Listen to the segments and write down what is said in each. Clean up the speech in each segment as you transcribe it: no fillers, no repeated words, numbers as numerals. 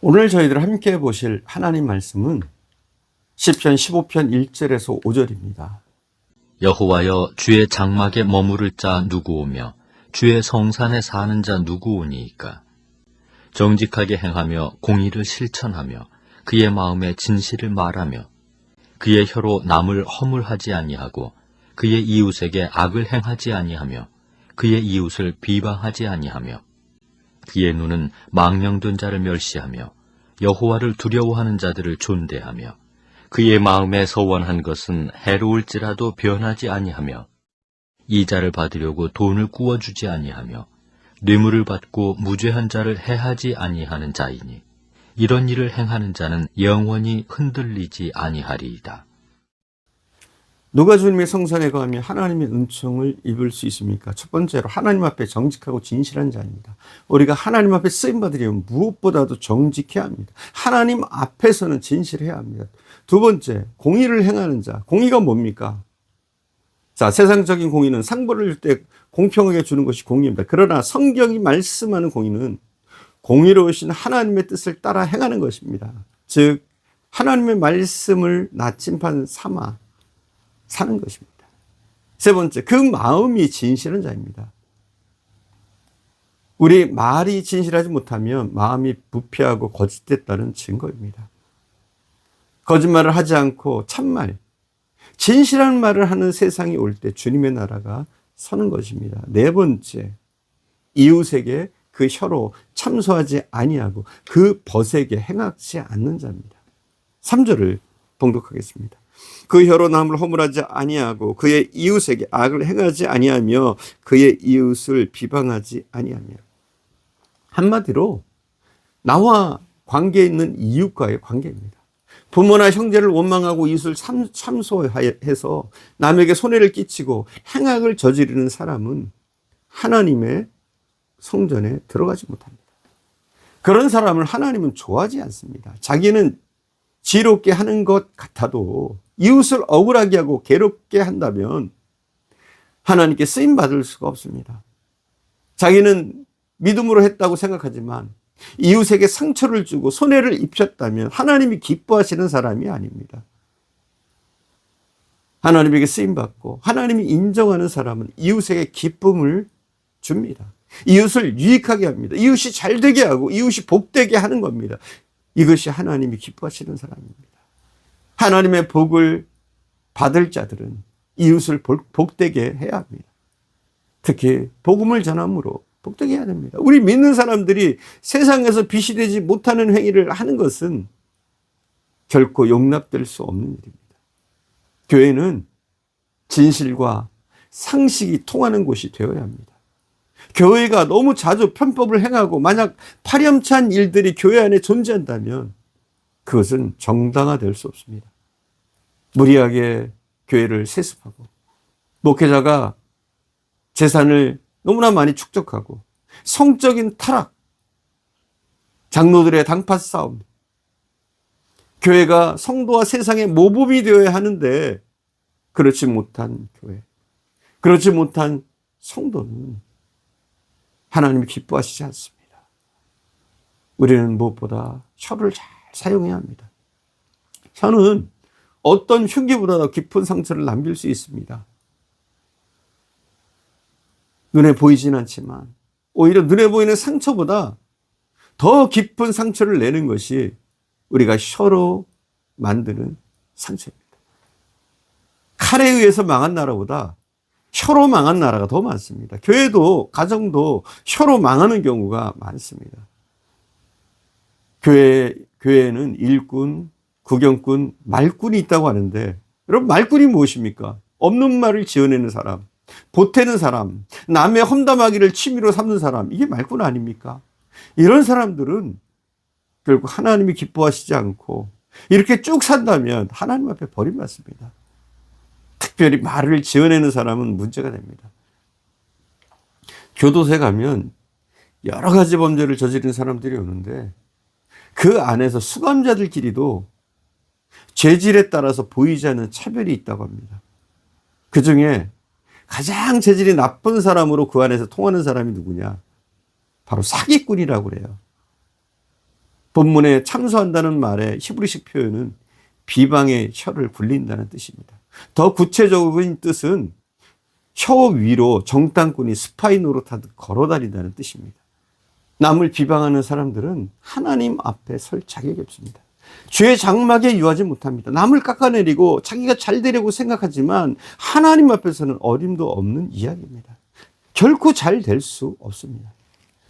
오늘 저희들 함께 보실 하나님 말씀은 시편 15편 1절에서 5절입니다. 여호와여, 주의 장막에 머무를 자 누구오며 주의 성산에 사는 자 누구오니이까? 정직하게 행하며 공의를 실천하며 그의 마음에 진실을 말하며 그의 혀로 남을 허물하지 아니하고 그의 이웃에게 악을 행하지 아니하며 그의 이웃을 비방하지 아니하며 그의 눈은 망령된 자를 멸시하며 여호와를 두려워하는 자들을 존대하며 그의 마음에 서원한 것은 해로울지라도 변하지 아니하며 이자를 받으려고 돈을 구워주지 아니하며 뇌물을 받고 무죄한 자를 해하지 아니하는 자이니 이런 일을 행하는 자는 영원히 흔들리지 아니하리이다. 누가 주님의 성산에 거하며 하나님의 은총을 입을 수 있습니까? 첫 번째로 하나님 앞에 정직하고 진실한 자입니다. 우리가 하나님 앞에 쓰임받으려면 무엇보다도 정직해야 합니다. 하나님 앞에서는 진실해야 합니다. 두 번째, 공의를 행하는 자. 공의가 뭡니까? 자, 세상적인 공의는 상벌을 줄 때 공평하게 주는 것이 공의입니다. 그러나 성경이 말씀하는 공의는 공의로우신 하나님의 뜻을 따라 행하는 것입니다. 즉 하나님의 말씀을 나침반 삼아 사는 것입니다. 세 번째, 그 마음이 진실한 자입니다. 우리 말이 진실하지 못하면 마음이 부패하고 거짓됐다는 증거입니다. 거짓말을 하지 않고 참말, 진실한 말을 하는 세상이 올 때 주님의 나라가 서는 것입니다. 네 번째, 이웃에게 그 혀로 참소하지 아니하고 그 벗에게 행하지 않는 자입니다. 3절을 봉독하겠습니다. 그 혀로 남을 허물하지 아니하고 그의 이웃에게 악을 행하지 아니하며 그의 이웃을 비방하지 아니하며. 한마디로 나와 관계 있는 이웃과의 관계입니다. 부모나 형제를 원망하고 이웃을 참소해서 남에게 손해를 끼치고 행악을 저지르는 사람은 하나님의 성전에 들어가지 못합니다. 그런 사람을 하나님은 좋아하지 않습니다. 자기는 지롭게 하는 것 같아도 이웃을 억울하게 하고 괴롭게 한다면 하나님께 쓰임받을 수가 없습니다. 자기는 믿음으로 했다고 생각하지만 이웃에게 상처를 주고 손해를 입혔다면 하나님이 기뻐하시는 사람이 아닙니다. 하나님에게 쓰임받고 하나님이 인정하는 사람은 이웃에게 기쁨을 줍니다. 이웃을 유익하게 합니다. 이웃이 잘되게 하고 이웃이 복되게 하는 겁니다. 이것이 하나님이 기뻐하시는 사람입니다. 하나님의 복을 받을 자들은 이웃을 복되게 해야 합니다. 특히 복음을 전함으로 복되게 해야 됩니다. 우리 믿는 사람들이 세상에서 빛이 되지 못하는 행위를 하는 것은 결코 용납될 수 없는 일입니다. 교회는 진실과 상식이 통하는 곳이 되어야 합니다. 교회가 너무 자주 편법을 행하고 만약 파렴치한 일들이 교회 안에 존재한다면 그것은 정당화될 수 없습니다. 무리하게 교회를 세습하고 목회자가 재산을 너무나 많이 축적하고 성적인 타락, 장로들의 당파 싸움, 교회가 성도와 세상의 모범이 되어야 하는데 그렇지 못한 교회, 그렇지 못한 성도는 하나님이 기뻐하시지 않습니다. 우리는 무엇보다 혀를 잘 사용해야 합니다. 혀는 어떤 흉기보다 더 깊은 상처를 남길 수 있습니다. 눈에 보이진 않지만 오히려 눈에 보이는 상처보다 더 깊은 상처를 내는 것이 우리가 혀로 만드는 상처입니다. 칼에 의해서 망한 나라보다 혀로 망한 나라가 더 많습니다. 교회도 가정도 혀로 망하는 경우가 많습니다. 교회에는 일꾼, 구경꾼, 말꾼이 있다고 하는데 여러분 말꾼이 무엇입니까? 없는 말을 지어내는 사람, 보태는 사람, 남의 험담하기를 취미로 삼는 사람, 이게 말꾼 아닙니까? 이런 사람들은 결국 하나님이 기뻐하시지 않고 이렇게 쭉 산다면 하나님 앞에 버림받습니다. 특별히 말을 지어내는 사람은 문제가 됩니다. 교도소에 가면 여러 가지 범죄를 저지른 사람들이 오는데 그 안에서 수감자들끼리도 죄질에 따라서 보이지 않는 차별이 있다고 합니다. 그 중에 가장 재질이 나쁜 사람으로 그 안에서 통하는 사람이 누구냐? 바로 사기꾼이라고 그래요. 본문에 참소한다는 말의 히브리식 표현은 비방의 혀를 굴린다는 뜻입니다. 더 구체적인 뜻은 혀 위로 정탐꾼이 스파이 노릇하듯 걸어다닌다는 뜻입니다. 남을 비방하는 사람들은 하나님 앞에 설 자격이 없습니다. 죄의 장막에 유하지 못합니다. 남을 깎아내리고 자기가 잘 되려고 생각하지만 하나님 앞에서는 어림도 없는 이야기입니다. 결코 잘 될 수 없습니다.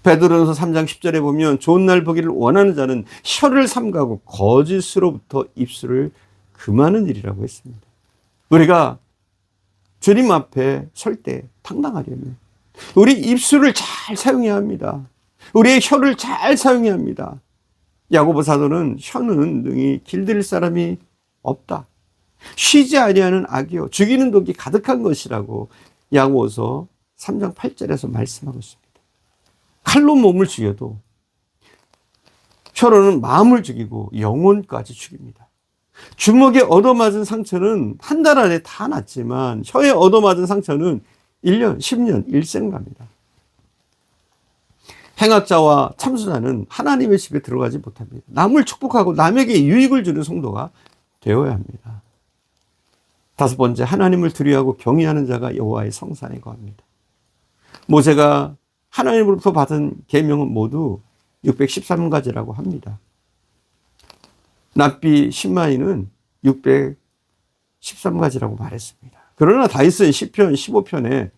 베드로전서 3장 10절에 보면 좋은 날 보기를 원하는 자는 혀를 삼가고 거짓으로부터 입술을 금하는 일이라고 했습니다. 우리가 주님 앞에 설 때 당당하려면 우리 입술을 잘 사용해야 합니다. 우리의 혀를 잘 사용해야 합니다. 야고보 사도는 혀는 능히 길들일 사람이 없다. 쉬지 아니하는 악이요 죽이는 독이 가득한 것이라고 야고보서 3장 8절에서 말씀하고 있습니다. 칼로 몸을 죽여도 혀로는 마음을 죽이고 영혼까지 죽입니다. 주먹에 얻어맞은 상처는 한 달 안에 다 낫지만 혀에 얻어맞은 상처는 1년, 10년, 일생 갑니다. 행악자와 참수자는 하나님의 집에 들어가지 못합니다. 남을 축복하고 남에게 유익을 주는 성도가 되어야 합니다. 다섯 번째, 하나님을 두려워하고 경외하는 자가 여호와의 성산에 거합니다. 모세가 하나님으로부터 받은 계명은 모두 613가지라고 합니다. 납비 10마이는 613가지라고 말했습니다. 그러나 다윗은 시편 15편에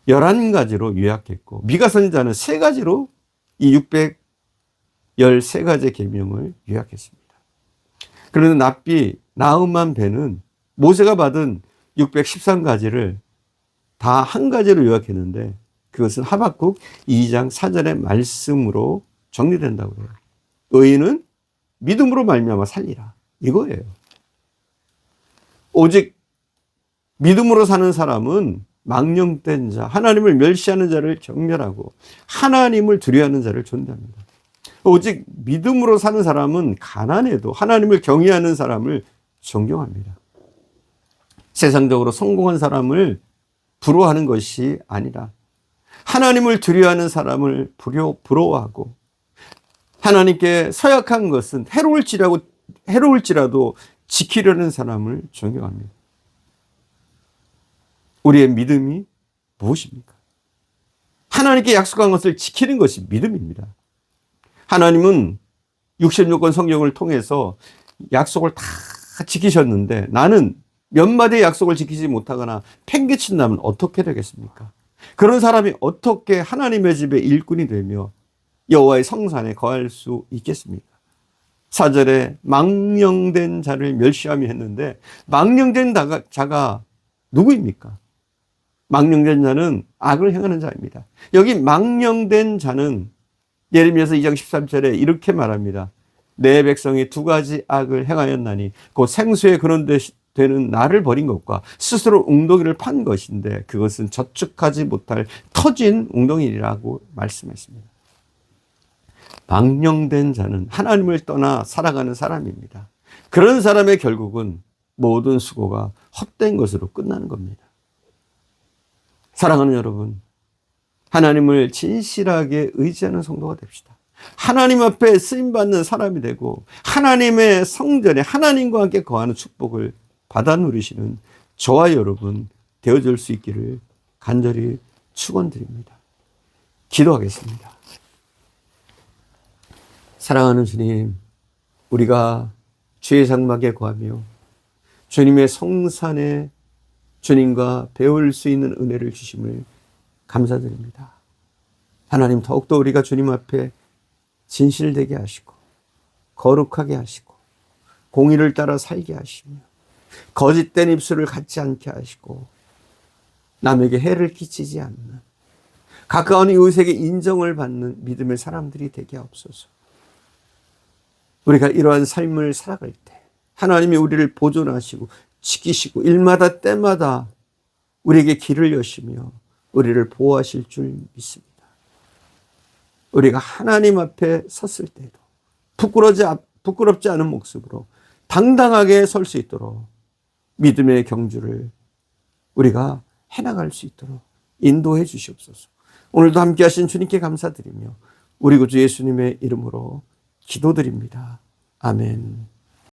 11가지로 요약했고 미가 선지자는 3가지로 이 613가지의 계명을 요약했습니다. 그런데 납비 나음만 배는 모세가 받은 613가지를 다 한 가지로 요약했는데 그것은 하박국 2장 4절의 말씀으로 정리된다고 해요. 의인은 믿음으로 말미암아 살리라. 이거예요. 오직 믿음으로 사는 사람은 망령된 자, 하나님을 멸시하는 자를 경멸하고 하나님을 두려워하는 자를 존대합니다. 오직 믿음으로 사는 사람은 가난해도 하나님을 경외하는 사람을 존경합니다. 세상적으로 성공한 사람을 부러워하는 것이 아니라 하나님을 두려워하는 사람을 부러워하고 하나님께 서약한 것은 해로울지라도 지키려는 사람을 존경합니다. 우리의 믿음이 무엇입니까? 하나님께 약속한 것을 지키는 것이 믿음입니다. 하나님은 66권 성경을 통해서 약속을 다 지키셨는데 나는 몇 마디의 약속을 지키지 못하거나 팽개친다면 어떻게 되겠습니까? 그런 사람이 어떻게 하나님의 집의 일꾼이 되며 여호와의 성산에 거할 수 있겠습니까? 4절에 망령된 자를 멸시하며 했는데 망령된 자가 누구입니까? 망령된 자는 악을 행하는 자입니다. 여기 망령된 자는 예레미야서 2장 13절에 이렇게 말합니다. 내 백성이 2가지 악을 행하였나니 곧 생수에 그런 되는 나를 버린 것과 스스로 웅덩이를 판 것인데 그것은 저축하지 못할 터진 웅덩이라고 말씀했습니다. 망령된 자는 하나님을 떠나 살아가는 사람입니다. 그런 사람의 결국은 모든 수고가 헛된 것으로 끝나는 겁니다. 사랑하는 여러분, 하나님을 진실하게 의지하는 성도가 됩시다. 하나님 앞에 쓰임받는 사람이 되고 하나님의 성전에 하나님과 함께 거하는 축복을 받아 누리시는 저와 여러분 되어줄 수 있기를 간절히 축원드립니다. 기도하겠습니다. 사랑하는 주님, 우리가 주의 장막에 거하며 주님의 성산에 주님과 배울 수 있는 은혜를 주심을 감사드립니다. 하나님, 더욱더 우리가 주님 앞에 진실되게 하시고 거룩하게 하시고 공의를 따라 살게 하시며 거짓된 입술을 갖지 않게 하시고 남에게 해를 끼치지 않는 가까운 이웃에게 인정을 받는 믿음의 사람들이 되게 하옵소서. 우리가 이러한 삶을 살아갈 때 하나님이 우리를 보존하시고 지키시고 일마다 때마다 우리에게 길을 여시며 우리를 보호하실 줄 믿습니다. 우리가 하나님 앞에 섰을 때도 부끄럽지 않은 모습으로 당당하게 설 수 있도록 믿음의 경주를 우리가 해나갈 수 있도록 인도해 주시옵소서. 오늘도 함께 하신 주님께 감사드리며 우리 구주 예수님의 이름으로 기도드립니다. 아멘.